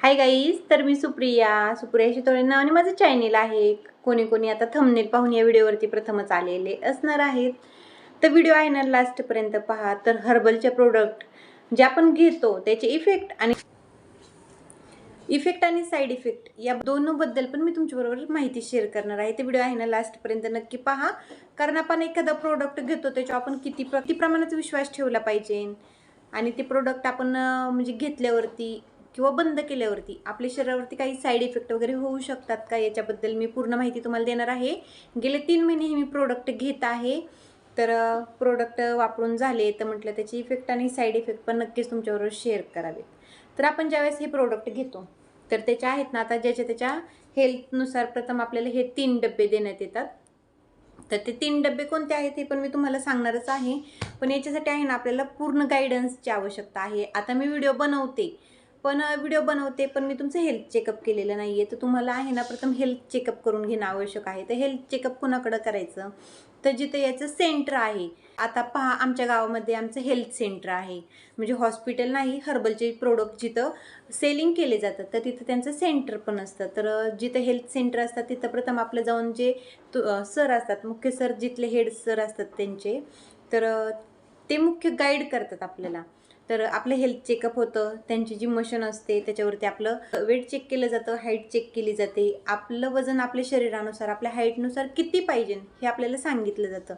Hi guys, तर मी सुप्रिया शितोळे नावाने माझं चॅनेल आहे. कोणी कोणी आता थंबनेल पाहून या व्हिडिओवरती प्रथमच आलेले असणार आहेत. तर व्हिडिओ आहे ना लास्टपर्यंत पहा. तर हर्बलचे प्रोडक्ट जे आपण घेतो त्याचे इफेक्ट आणि साईड इफेक्ट या दोनबद्दल पण मी तुमच्याबरोबर माहिती शेअर करणार आहे. ते व्हिडिओ आहे ना लास्टपर्यंत नक्की पहा. कारण आपण एखादा प्रोडक्ट घेतो त्याच्यावर आपण किती प्रमाणात विश्वास ठेवला पाहिजे आणि ते प्रोडक्ट आपण म्हणजे घेतल्यावरती किंवा बंद केल्यावरती आपल्या शरीरावरती काही साईड इफेक्ट वगैरे होऊ शकतात का, याच्याबद्दल मी पूर्ण माहिती तुम्हाला देणार आहे. गेले 3 महिने मी प्रोडक्ट घेत आहे. तर प्रोडक्ट वापरून झाले तर म्हटलं त्याची इफेक्ट आणि साईड इफेक्ट पण नक्कीच तुमच्याबरोबर शेअर करावेत. तर आपण ज्यावेळेस हे प्रोडक्ट घेतो तर त्याच्या आहेत ना, आता ज्याच्या त्याच्या हेल्थनुसार प्रथम आपल्याला हे 3 डबे देण्यात येतात. तर ते 3 डबे कोणते आहेत हे पण मी तुम्हाला सांगणारच आहे. पण याच्यासाठी आहे ना आपल्याला पूर्ण गायडन्सची आवश्यकता आहे. आता मी व्हिडिओ बनवते पण मी तुमचं हेल्थ चेकअप केलेलं नाही आहे. तर तुम्हाला आहे ना प्रथम हेल्थ चेकअप करून घेणं आवश्यक आहे. तर हेल्थ चेकअप कुणाकडं करायचं, तर जिथे याचं सेंटर आहे. आता पहा, आमच्या गावामध्ये आमचं हेल्थ सेंटर आहे. म्हणजे हॉस्पिटल नाही, हर्बलचे प्रोडक्ट जिथं सेलिंग केले जातात तर तिथं त्यांचं सेंटर पण असतं. तर जिथं हेल्थ सेंटर असतात तिथं प्रथम आपलं जाऊन जे सर असतात, मुख्य सर, जिथले हेड सर असतात त्यांचे, तर ते मुख्य गाईड करतात आपल्याला. तर आपलं हेल्थ चेकअप होतं, त्यांची जी मशीन असते त्याच्यावरती आपलं वेट चेक केलं जातं, हाईट चेक केली जाते. आपलं वजन आपल्या शरीरानुसार, आपल्या हाईटनुसार किती पाहिजे हे आपल्याला सांगितलं जातं.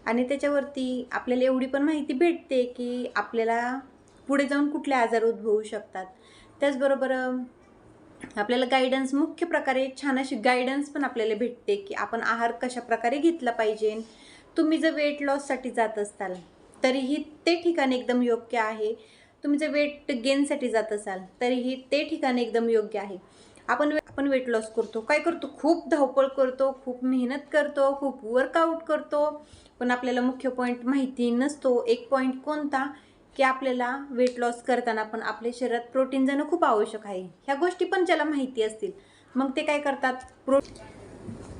आणि त्याच्यावरती आपल्याला एवढी पण माहिती भेटते की आपल्याला पुढे जाऊन कुठले आजार उद्भवू शकतात. त्याचबरोबर आपल्याला गायडन्स, मुख्य प्रकारे छान अशी गायडन्स पण आपल्याला भेटते की आपण आहार कशा प्रकारे घेतला पाहिजे. तुम्ही जर वेट लॉससाठी जात असाल तरीही ते ठिकाण एकदम योग्य आहे. तुम्ही जर वेट गेनसाठी जात असाल तरीही ते ठिकाण एकदम योग्य आहे. आपण वेट लॉस करतो, काय करतो, खूप धावपळ करतो, खूप मेहनत करतो, खूप वर्कआउट करतो, पण आपल्याला मुख्य पॉईंट माहिती नसतो. एक पॉईंट कोणता, की आपल्याला वेट लॉस करताना पण आपल्या शरीरात प्रोटीन जाणं खूप आवश्यक आहे. ह्या गोष्टी पण ज्याला माहिती असतील मग ते काय करतात,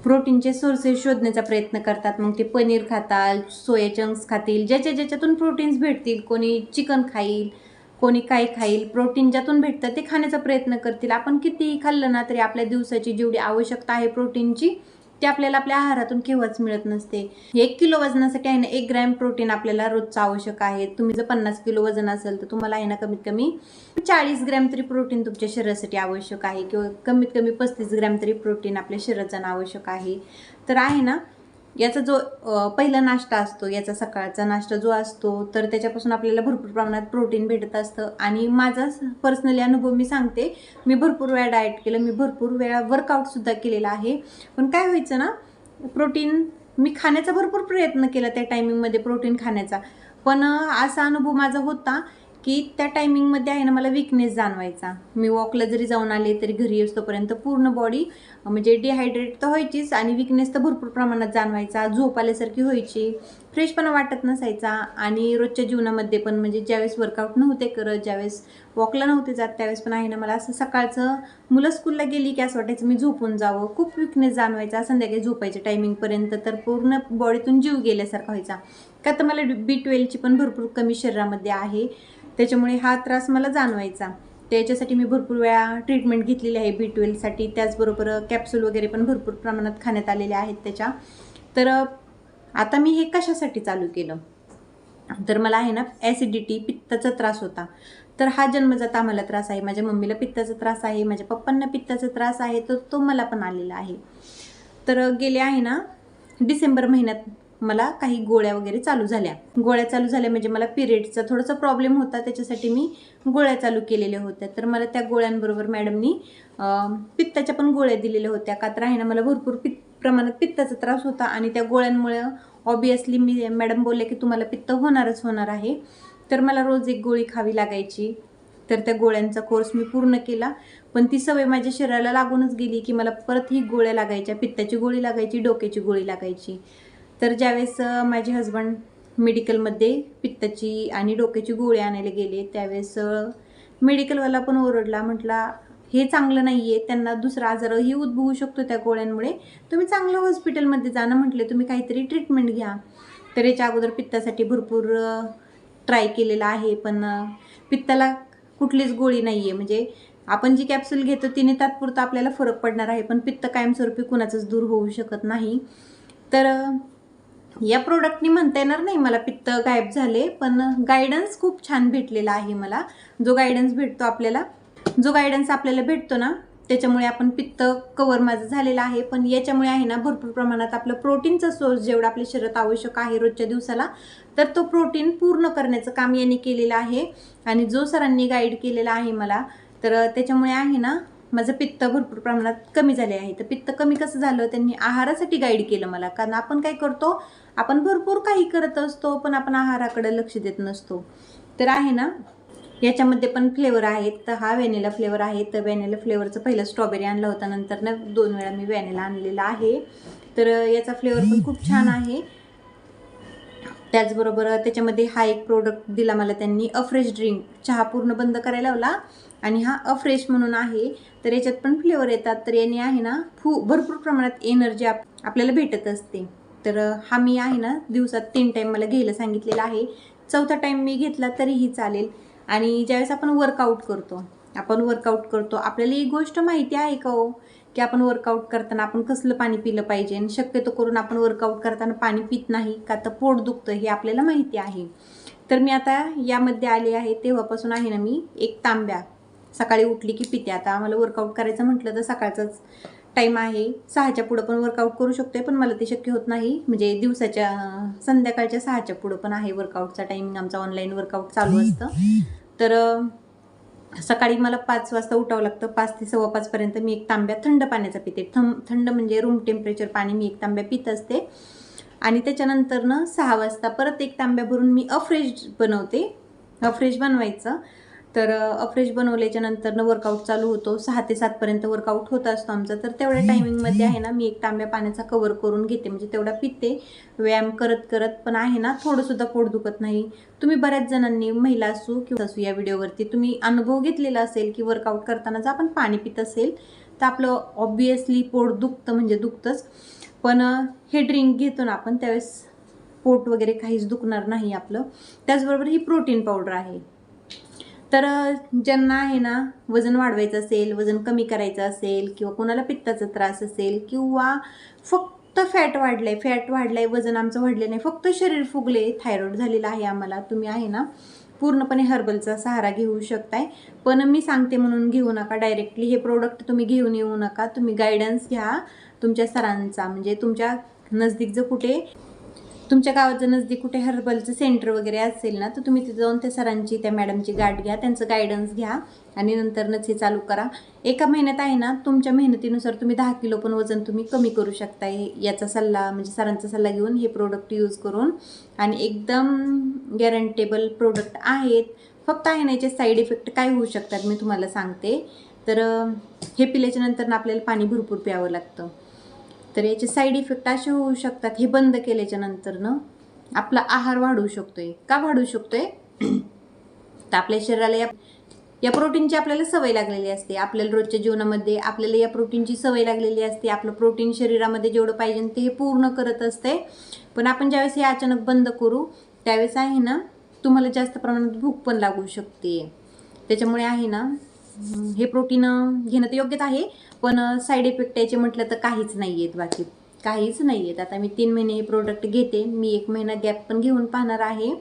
प्रोटीनचे सोर्सेस शोधण्याचा प्रयत्न करतात. मग ते पनीर खातात, सोया चंक्स खातील, ज्याच्यातून प्रोटीन्स भेटतील. कोणी चिकन खाईल, कोणी काय खाईल, प्रोटीन ज्यातून भेटतं ते खाण्याचा प्रयत्न करतील. आपण कितीही खाल्लं ना तरी आपल्या दिवसाची जेवढी आवश्यकता आहे प्रोटीनची ते आपल्याला आपल्या आहारातून केव्हाच मिळत नसते. 1 किलो वजनासाठी आहे ना 1 ग्रॅम प्रोटीन आपल्याला रोजचं आवश्यक आहे. तुम्ही जर 50 किलो वजन असेल तर तुम्हाला आहे ना कमीत कमी 40 ग्रॅम तरी प्रोटीन तुमच्या शरीरासाठी आवश्यक आहे, किंवा कमीत कमी 35 ग्रॅम तरी प्रोटीन आपल्या शरीरात जाणं आवश्यक आहे. तर आहे ना, याचा जो पहिला नाश्ता असतो, याचा सकाळचा नाश्ता जो असतो, तर त्याच्यापासून आपल्याला भरपूर प्रमाणात प्रोटीन भेटत असतं. आणि माझा पर्सनली अनुभव मी सांगते, मी भरपूर वेळा डाएट केलं, मी भरपूर वेळा वर्कआउटसुद्धा केलेला आहे. पण काय व्हायचं ना, प्रोटीन मी खाण्याचा भरपूर प्रयत्न केला त्या टायमिंगमध्ये, प्रोटीन खाण्याचा. पण असा अनुभव माझा होता की त्या टायमिंगमध्ये आहे ना मला विकनेस जाणवायचा. मी वॉकला जरी जाऊन आले तरी घरी येतोपर्यंत पूर्ण बॉडी म्हणजे डिहायड्रेट तर व्हायचीच आणि विकनेस तर भरपूर प्रमाणात जाणवायचा. झोप आल्यासारखी व्हायची, फ्रेशपणा वाटत नसायचा. आणि रोजच्या जीवनामध्ये पण म्हणजे ज्यावेळेस वर्कआउट नव्हते करत, ज्यावेळेस वॉकला नव्हते जात, त्यावेळेस पण आहे ना मला असं सकाळचं मुलं स्कूलला गेली की असं वाटायचं मी झोपून जावं. खूप विकनेस जाणवायचा. संध्याकाळी झोपायच्या टायमिंगपर्यंत तर पूर्ण बॉडीतून जीव गेल्यासारखा व्हायचा. का तर मला B12ची पण भरपूर कमी शरीरामध्ये आहे, त्याच्यामुळे हा त्रास मला जाणवायचा. त्याच्यासाठी मी भरपूर वेळा ट्रीटमेंट घेतलेली आहे B12साठी. त्याचबरोबर कॅप्सूल वगैरे पण भरपूर प्रमाणात खाण्यात आलेले आहेत त्याच्या. तर आता मी हे कशासाठी चालू केलं, तर मला आहे ना ॲसिडिटी, पित्ताचा त्रास होता. तर हा जन्मजात आम्हाला त्रास आहे. माझ्या मम्मीला पित्ताचा त्रास आहे, माझ्या पप्पांना पित्ताचा त्रास आहे, तर तो मला पण आलेला आहे. तर गेले आहे ना डिसेंबर महिन्यात मला काही गोळ्या वगैरे चालू झाल्या. म्हणजे मला पिरियडचा थोडासा प्रॉब्लेम होता, त्याच्यासाठी मी गोळ्या चालू केलेल्या होत्या. तर मला त्या गोळ्यांबरोबर मॅडमनी पित्ताच्या पण गोळ्या दिलेल्या होत्या. का तर आहे ना मला भरपूर प्रमाणात पित्ताचा त्रास होता आणि त्या गोळ्यांमुळे ऑब्वियसली मॅडम बोलले की तुम्हाला पित्त होणारच होणार आहे. तर मला रोज एक गोळी खावी लागायची. तर त्या गोळ्यांचा कोर्स मी पूर्ण केला. पण ती सवय माझ्या शरीराला लागूनच गेली की मला परत ही गोळ्या लागायच्या. पित्ताची गोळी लागायची, डोक्याची गोळी लागायची. तर ज्यावेळेस माझे हजबंड मेडिकलमध्ये पित्ताची आणि डोक्याची गोळी आणायला गेले त्यावेळेस मेडिकलवाला पण ओरडला, म्हटला हे चांगलं नाही आहे, त्यांना दुसरा आजारही उद्भवू शकतो त्या गोळ्यांमुळे, तुम्ही चांगलं हॉस्पिटलमध्ये जा ना, म्हटले तुम्ही काहीतरी ट्रीटमेंट घ्या. तर याच्या अगोदर पित्तासाठी भरपूर ट्राय केलेला आहे, पण पित्ताला कुठलीच गोळी नाही आहे. म्हणजे आपण जी कॅप्सूल घेतो तिने तात्पुरता आपल्याला फरक पडणार आहे, पण पित्त कायमस्वरूपी कुणाचंच दूर होऊ शकत नाही. तर या प्रोडक्टनी म्हणता येणार नाही मला पित्त गायब झाले, पण गायडन्स खूप छान भेटलेला आहे मला. जो गायडन्स आपल्याला भेटतो ना, त्याच्यामुळे आपण पित्त कवर माझं झालेलं आहे. पण याच्यामुळे आहे ना भरपूर प्रमाणात आपलं प्रोटीनचा सोर्स जेवढा आपल्या शरीरात आवश्यक आहे रोजच्या दिवसाला, तर तो प्रोटीन पूर्ण करण्याचं काम याने केलेलं आहे. आणि जो सरांनी गाईड केलेला आहे मला, तर त्याच्यामुळे आहे ना माझं पित्त भरपूर प्रमाणात कमी झाले आहे. तर पित्त कमी कसं झालं, त्यांनी आहारासाठी गाईड केलं मला. कारण आपण काय करतो, आपण भरपूर काही करत असतो, पण आपण आहाराकडे लक्ष देत नसतो. तर आहे ना याच्यामध्ये पण फ्लेवर आहेत. तर हा व्हॅनिला फ्लेवर आहे. तर व्हॅनिला फ्लेवरचं पहिलं स्ट्रॉबेरी आणला होता, नंतर ना 2 वेळा मी व्हॅनिला आणलेला आहे. तर याचा फ्लेवर पण खूप छान आहे. त्याचबरोबर त्याच्यामध्ये हा एक प्रोडक्ट दिला मला त्यांनी, अफ्रेश ड्रिंक. चहा पूर्ण बंद करायला लावला आणि हा अफ्रेश म्हणून आहे. तर याच्यात पण फ्लेवर येतात. तर याने आहे ना भरपूर प्रमाणात एनर्जी आपल्याला भेटत असते. तर हा मी आहे ना दिवसात 3 टाईम मला घ्यायला सांगितलेला आहे. 4था टाईम मी घेतला तरीही चालेल. आणि ज्यावेळेस आपण वर्कआउट करतो आपल्याला एक गोष्ट माहिती आहे का हो, की आपण वर्कआउट करताना आपण कसलं पाणी पिलं पाहिजे. आणि शक्यतो करून आपण वर्कआउट करताना पाणी पित नाही का, तर पोट दुखतं हे आपल्याला माहिती आहे. तर मी आता यामध्ये आले आहे तेव्हापासून आहे ना मी 1 तांब्या सकाळी उठली की पिते. आता आम्हाला वर्कआउट करायचं म्हटलं तर सकाळचाच टाईम आहे. 6च्या पुढं पण वर्कआउट करू शकते, पण मला ते शक्य होत नाही. म्हणजे दिवसाच्या संध्याकाळच्या 6च्या पुढं पण आहे वर्कआउटचा टायमिंग आमचा. ऑनलाईन वर्कआउट चालू असतं. तर सकाळी मला 5 वाजता उठावं लागतं. 5 ते 5:15 पर्यंत मी 1 तांब्या थंड पाण्याचा पिते. थंड म्हणजे रूम टेम्परेचर पाणी मी 1 तांब्या पित असते. आणि त्याच्यानंतर 6 वाजता परत 1 तांब्या भरून मी अफ्रेश बनवते. अफ्रेश बनवायचं. तर अफ्रेश बनवल्याच्या नंतर वर्कआउट चालू होतो. 6 ते 7 पर्यंत वर्कआउट होत असतो आमचा. तर तेवढ्या टायमिंगमध्ये आहे ना मी 1 तांब्या पाण्याचा कव्हर करून घेते. म्हणजे तेवढा पिते व्यायाम करत पण आहे ना थोडंसुद्धा पोट दुखत नाही. तुम्ही बऱ्याच जणांनी, महिला असू किंवा असू, या व्हिडिओवरती तुम्ही अनुभव घेतलेला असेल की वर्कआउट करताना जर आपण पाणी पित असेल तर आपलं ऑब्वियसली पोट दुखतं, म्हणजे दुखतंच. पण हे ड्रिंक घेतो ना आपण त्यावेळेस पोट वगैरे काहीच दुखणार नाही आपलं. त्याचबरोबर ही प्रोटीन पावडर आहे. तर ज्यांना आहे ना वजन वाढवायचं असेल, वजन कमी करायचं असेल, किंवा कोणाला पित्ताचा त्रास असेल, किंवा फक्त फॅट वाढलाय, वजन आमचं वाढले नाही, फक्त शरीर फुगले, थायरॉइड झालेला आहे आम्हाला, तुम्ही आहे ना पूर्णपणे हर्बलचा सहारा घेऊ शकताय. पण मी सांगते म्हणून घेऊ नका डायरेक्टली हे प्रोडक्ट, तुम्ही घेऊन येऊ नका. तुम्ही गायडन्स घ्या तुमच्या सरांचा. म्हणजे तुमच्या नजदीक जर कुठे, तुमच्या गावात जर नजदीक कुठे हर्बलचं सेंटर वगैरे असेल ना, तर तुम्ही तिथे जाऊन त्या सरांची, त्या मॅडमची गाठ घ्या, त्यांचं गायडन्स घ्या आणि नंतरच हे चालू करा. एका महिन्यात आहे ना तुमच्या मेहनतीनुसार तुम्ही 10 किलो पण वजन तुम्ही कमी करू शकताय. याचा सल्ला, म्हणजे सरांचा सल्ला घेऊन हे प्रोडक्ट यूज करून. आणि एकदम गॅरंटेबल प्रोडक्ट आहेत. फक्त आहे ना याचे साईड इफेक्ट काय होऊ शकतात मी तुम्हाला सांगते. तर हे पिल्याच्या नंतर आपल्याला पाणी भरपूर प्यावं लागतं. तर याचे साईड इफेक्ट असे होऊ शकतात, हे बंद केल्याच्या नंतर आपला आहार वाढू शकतोय. का वाढू शकतोय, तर आपल्या शरीराला या प्रोटीनची आपल्याला सवय लागलेली असते. आपल्याला रोजच्या जीवनामध्ये आपल्याला या प्रोटीनची सवय लागलेली असते. आपलं प्रोटीन शरीरामध्ये जेवढं पाहिजे ते हे पूर्ण करत असते. पण आपण ज्यावेळेस हे अचानक बंद करू त्यावेळेस आहे ना तुम्हाला जास्त प्रमाणात भूक पण लागू शकते. त्याच्यामुळे आहे ना हे प्रोटीन घेणं तर योग्यच आहे, पण साईड इफेक्ट याचे म्हटलं तर काहीच नाही आहेत, बाकी काहीच नाही आहेत. आता मी 3 महिने हे प्रोडक्ट घेते. मी 1 महिना गॅप पण घेऊन पाहणार आहे.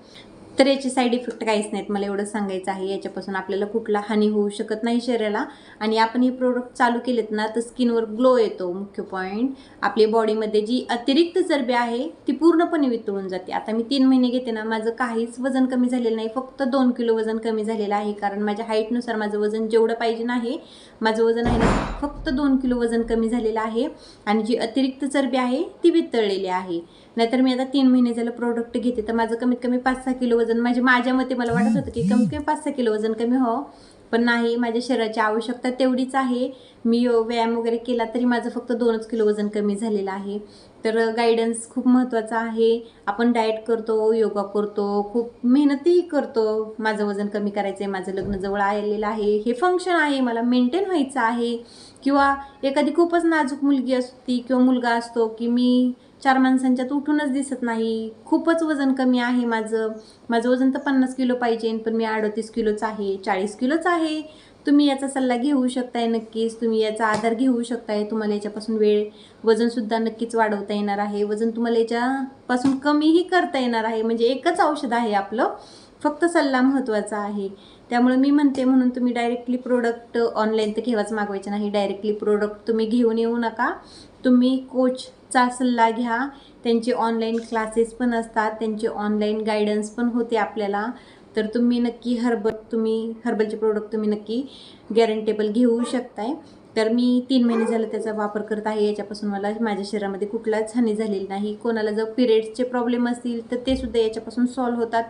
तर याचे साईड इफेक्ट काहीच नाहीत, मला एवढं सांगायचं आहे. याच्यापासून आपल्याला कुठला हानी होऊ शकत नाही शरीराला. आणि आपण हे प्रोडक्ट चालू केलेत ना तर स्किनवर ग्लो येतो. मुख्य पॉईंट, आपल्या बॉडीमध्ये जी अतिरिक्त चरबी आहे ती पूर्णपणे वितळून जाते. आता मी 3 महिने घेते ना, माझं काहीच वजन कमी झालेलं नाही, फक्त 2 किलो वजन कमी झालेलं आहे. कारण माझ्या हाईटनुसार माझं वजन जेवढं पाहिजे नाही, माझं वजन आहे ना फक्त 2 किलो वजन कमी झालेलं आहे. आणि जी अतिरिक्त चरबी आहे ती वितळलेली आहे. नाहीतर मी आता 3 महिने झालं प्रोडक्ट घेते तर माझं कमीत कमी 5-6 किलो वजन, माझ्या मते मला वाटत होतं की कमीत कमी 5-6 किलो वजन कमी हो, पण नाही, माझ्या शरीराची आवश्यकता तेवढीच आहे. मी व्यायाम वगैरे केला तरी माझं फक्त 2 किलो वजन कमी झालेलं आहे. तर गायडन्स खूप महत्त्वाचा आहे. आपण डाएट करतो, योगा करतो, खूप मेहनतही करतो. माझं वजन कमी करायचं आहे, माझं लग्न जवळ आलेलं आहे, हे फंक्शन आहे, मला मेंटेन व्हायचं आहे. किंवा एखादी खूपच नाजूक मुलगी असती किंवा मुलगा असतो की मी 4 माणसांच्यात उठूनच दिसत नाही, खूपच वजन कमी आहे माझं वजन तर 50 किलो पाहिजे, पण मी 38 किलोच आहे, 40 किलोच आहे. तुम्ही याचा सल्ला घेऊ शकताय नक्कीच, तुम्ही याचा आधार घेऊ शकताय. तुम्हाला याच्यापासून वजनसुद्धा नक्कीच वाढवता येणार आहे. वजन तुम्हाला याच्यापासून कमीही करता येणार आहे. म्हणजे एकच औषध आहे आपलं, फक्त सल्ला महत्त्वाचा आहे. त्यामुळे मी म्हणते, म्हणून तुम्ही डायरेक्टली प्रोडक्ट ऑनलाईन तर केव्हाच मागवायचे नाही. डायरेक्टली प्रोडक्ट तुम्ही घेऊन येऊ नका. तुम्ही कोचचा सल्ला घ्या. त्यांचे ऑनलाईन क्लासेस पण असतात, त्यांचे ऑनलाईन गायडन्स पण होते आपल्याला. तर तुम्ही नक्की हर्बलचे प्रोडक्ट तुम्ही नक्की गॅरंटेबल घेऊ शकताय. तर मी 3 महिने झाले त्याचा वापर करत आहे. याच्यापासून मला माझ्या शरीरामध्ये कुठलाच हानी झालेली नाही. कोणाला जर पिरियड्सचे प्रॉब्लेम असतील तर ते सुद्धा याच्यापासून सॉल्व्ह होतात.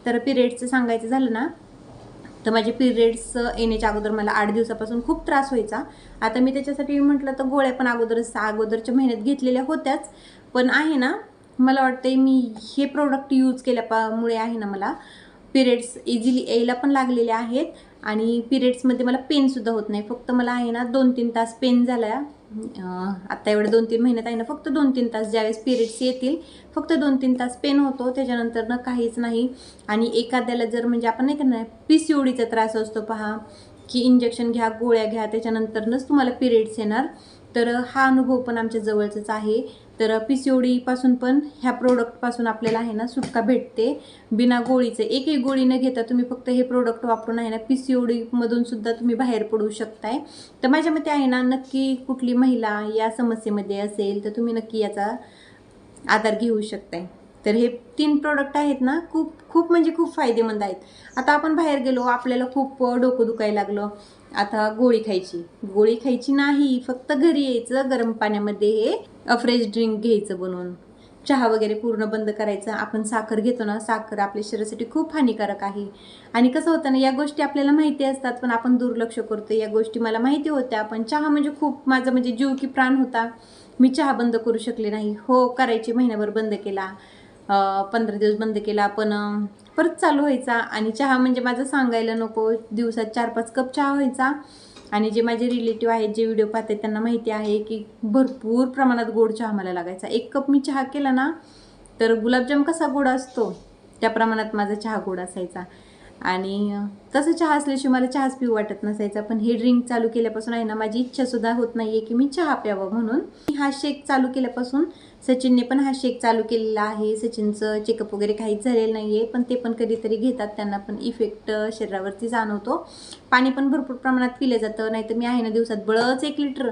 तर पिरियड्सचं सांगायचं झालं ना, तर माझे पिरियड्स येण्याच्या अगोदर मला 8 दिवसापासून खूप त्रास व्हायचा. आता मी त्याच्यासाठी म्हटलं तर गोळ्या पण अगोदरच्या महिन्यात घेतलेल्या होत्याच. पण आहे ना, मला वाटते मी हे प्रोडक्ट यूज केल्यामुळे आहे ना, मला पिरियड्स इझिली यायला पण लागलेले आहेत. आणि पिरियड्समध्ये मला पेनसुद्धा होत नाही. फक्त मला आहे ना 2-3 तास पेन झाला. आता एवढे 2-3 महिन्यात आहे ना, फक्त 2-3 तास ज्यावेळेस पिरियड्स येतील फक्त 2-3 तास पेन होतो. त्याच्यानंतर ना काहीच नाही. आणि एखाद्याला जर म्हणजे आपण नाही का ना, PCODचा त्रास असतो पहा, की इंजेक्शन घ्या, गोळ्या घ्या, त्याच्यानंतरच तुम्हाला पिरियड्स येणार. तर हा अनुभव पण आमच्या जवळचाच आहे. तर PCODपासून पण ह्या प्रोडक्टपासून आपल्याला आहे ना सुटका भेटते बिना गोळीचं. एकही गोळी न घेता तुम्ही फक्त हे प्रोडक्ट वापरून आहे ना PCODमधून सुद्धा तुम्ही बाहेर पडू शकताय. तर माझ्या मते आहे ना, नक्की कुठली महिला या समस्येमध्ये असेल तर तुम्ही नक्की याचा आधार घेऊ शकताय. तर हे 3 प्रोडक्ट आहेत ना, खूप म्हणजे खूप फायदेमंद आहेत. आता आपण बाहेर गेलो, आपल्याला खूप डोकं दुखायला लागलं, आता गोळी खायची नाही, फक्त घरी यायचं, गरम पाण्यामध्ये हे फ्रेश ड्रिंक घ्यायचं बनवून. चहा वगैरे पूर्ण बंद करायचा. आपण साखर घेतो ना, साखर आपल्या शरीरासाठी खूप हानिकारक आहे. आणि कसं होतं ना, या गोष्टी आपल्याला माहिती असतात पण आपण दुर्लक्ष करतो. या गोष्टी मला माहिती होत्या, पण चहा म्हणजे खूप माझा म्हणजे जीव की प्राण होता. मी चहा बंद करू शकले नाही. हो, करायची, महिनाभर बंद केला, 15 दिवस बंद केला, पण परत चालू व्हायचा. आणि चहा म्हणजे माझं सांगायला नको, दिवसात 4-5 कप चहा व्हायचा. आणि जे माझे रिलेटिव्ह आहेत, जे व्हिडिओ पाहतात, त्यांना माहिती आहे की भरपूर प्रमाणात गोड चहा मला लागायचा. 1 कप मी चहा केला ना, तर गुलाबजाम कसा गोड असतो त्या प्रमाणात माझा चहा गोड असायचा. आणि तसं चहा असल्याशिवाय मला चहाच पिऊ वाटत नसायचा. पण हे ड्रिंक चालू केल्यापासून आहे ना, माझी इच्छासुद्धा होत नाही आहे की मी चहा प्यावं. म्हणून हा शेक चालू केल्यापासून सचिनने पण हा शेक चालू केलेला आहे. सचिनचं चेकअप वगैरे काहीच झालेलं नाही आहे, पण ते पण कधीतरी घेतात, त्यांना पण इफेक्ट शरीरावरती जाणवतो. पाणी पण भरपूर प्रमाणात पिलं जातं. नाहीतर मी आहे ना, दिवसात बळच 1 लिटर,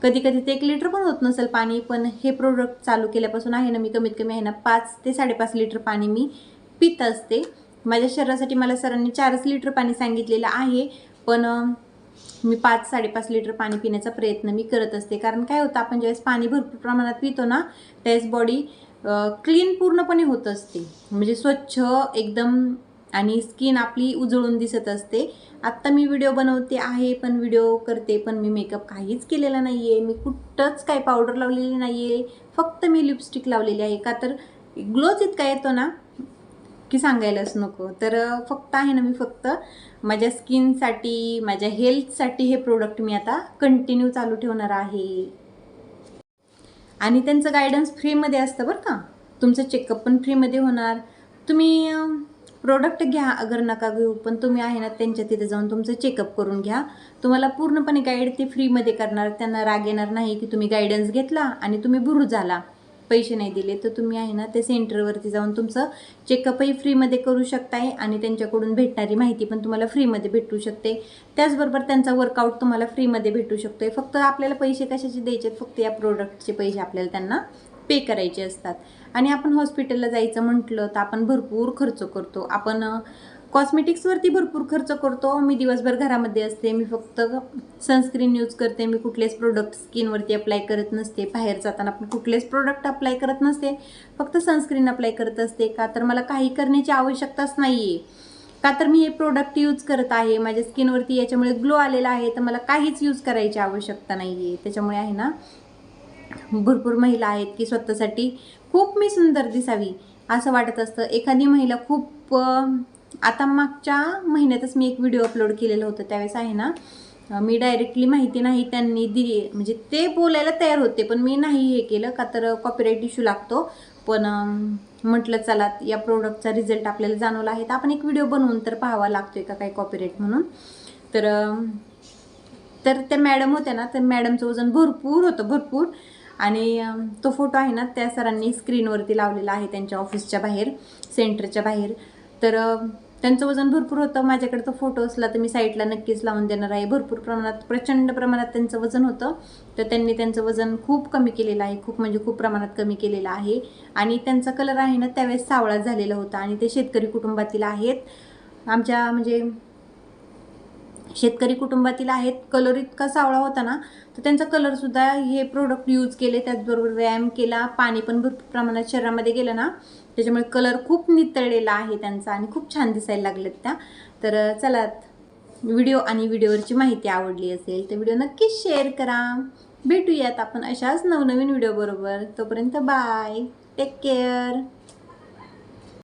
कधी ते 1 लिटर पण होत नसेल पाणी. पण हे प्रोडक्ट चालू केल्यापासून आहे ना, मी कमीत कमी आहे ना 5 ते 5.5 लिटर पाणी मी पित असते. माझ्या शरीरासाठी मला सरांनी 4 लिटर पाणी सांगितलेलं आहे, पण मी 5-5.5 लिटर पाणी पिण्याचा प्रयत्न मी करत असते. कारण काय होतं, आपण ज्यावेळेस पाणी भरपूर प्रमाणात पितो ना, त्यावेळेस बॉडी क्लीन पूर्णपणे होत असते, म्हणजे स्वच्छ एकदम, आणि स्किन आपली उजळून दिसत असते. आत्ता मी व्हिडिओ बनवते आहे, पण व्हिडिओ करते पण मी मेकअप काहीच केलेला नाही आहे. मी कुठंच काही पावडर लावलेली नाही आहे, फक्त मी लिपस्टिक लावलेली आहे. का तर ग्लोच इतका येतो ना की सांगायलाच नको. तर फक्त आहे ना, मी फक्त माझ्या स्किनसाठी, माझ्या हेल्थसाठी हे प्रोडक्ट मी आता कंटिन्यू चालू ठेवणार आहे. आणि त्यांचं गायडन्स फ्रीमध्ये असतं बरं का. तुमचं चेकअप पण फ्रीमध्ये होणार. तुम्ही प्रोडक्ट घ्या, अगर नका घेऊ, पण तुम्ही आहे ना त्यांच्या तिथे जाऊन तुमचं चेकअप करून घ्या. तुम्हाला पूर्णपणे गाईड ते फ्रीमध्ये करणार. त्यांना राग येणार नाही की तुम्ही गायडन्स घेतला आणि तुम्ही बुरू झाला, पैसे नाही दिले. तर तुम्ही आहे ना ते सेंटरवरती जाऊन तुमचं चेकअपही फ्रीमध्ये करू शकताय आणि त्यांच्याकडून भेटणारी माहिती पण तुम्हाला फ्रीमध्ये भेटू शकते. त्याचबरोबर त्यांचा वर्कआउट तुम्हाला फ्रीमध्ये भेटू शकतो आहे. फक्त आपल्याला पैसे कशाचे द्यायचे, फक्त या प्रोडक्टचे पैसे आपल्याला त्यांना पे करायचे असतात. आणि आपण हॉस्पिटलला जायचं म्हटलं तर आपण भरपूर खर्च करतो. आपण कॉस्मेटिक्सवरती भरपूर खर्च करतो. मी दिवसभर घरामध्ये असते, मी फक्त सनस्क्रीन यूज करते. मी कुठलेच प्रोडक्ट स्किनवरती अप्लाय करत नसते. बाहेर जाताना पण कुठलेच प्रोडक्ट अप्लाय करत नसते, फक्त सनस्क्रीन अप्लाय करत असते. का तर मला काही करण्याची आवश्यकताच नाही आहे. का तर मी हे प्रोडक्ट यूज करत आहे, माझ्या स्किनवरती याच्यामुळे ग्लो आलेला आहे, तर मला काहीच यूज करायची आवश्यकता नाही आहे. त्याच्यामुळे आहे ना, भरपूर महिला आहेत की स्वतःसाठी खूप मी सुंदर दिसावी असं वाटत असतं. एखादी महिला खूप, आता मागच्या महिन्यातच मी एक व्हिडिओ अपलोड केलेलं होतं. त्यावेळेस आहे ना, मी डायरेक्टली माहिती नाही त्यांनी दिली, म्हणजे ते बोलायला तयार होते पण मी नाही हे केलं, का तर कॉपीराईट इश्यू लागतो. पण म्हटलं चला, या प्रोडक्टचा रिझल्ट आपल्याला जाणवला आहे तर आपण एक व्हिडिओ बनवून तर पाहावा लागतोय का काही कॉपीराईट म्हणून. तर त्या मॅडम होत्या ना, तर मॅडमचं वजन भरपूर होतं, भरपूर. आणि तो फोटो आहे ना त्या सरांनी स्क्रीनवरती लावलेला आहे त्यांच्या ऑफिसच्या बाहेर, सेंटरच्या बाहेर. तर त्यांचं वजन भरपूर होतं. माझ्याकडे तो फोटो असला तर मी साईडला नक्कीच लावून देणार आहे. भरपूर प्रमाणात, प्रचंड प्रमाणात त्यांचं वजन होतं. तर त्यांनी त्यांचं वजन खूप कमी केलेलं आहे, खूप म्हणजे खूप प्रमाणात कमी केलेलं आहे. आणि त्यांचा कलर आहे ना त्यावेळेस सावळा झालेला होता. आणि ते शेतकरी कुटुंबातील आहेत, आमच्या म्हणजे शेतकरी कुटुंबातील आहेत. कलर इतका सावळा होता ना, तर त्यांचा कलरसुद्धा हे प्रोडक्ट यूज केले, त्याचबरोबर व्यायाम केला, पाणी पण भरपूर प्रमाणात शरीरामध्ये गेलं ना, त्याच्यामुळे कलर खूप नितळलेला आहे त्यांचा आणि खूप छान दिसायला लागलेत त्या. तर चला, व्हिडिओ आणि व्हिडिओवरची माहिती आवडली असेल तर व्हिडिओ नक्कीच शेअर करा. भेटूयात आपण अशाच नवनवीन व्हिडिओ बरोबर. तोपर्यंत बाय, टेक केअर.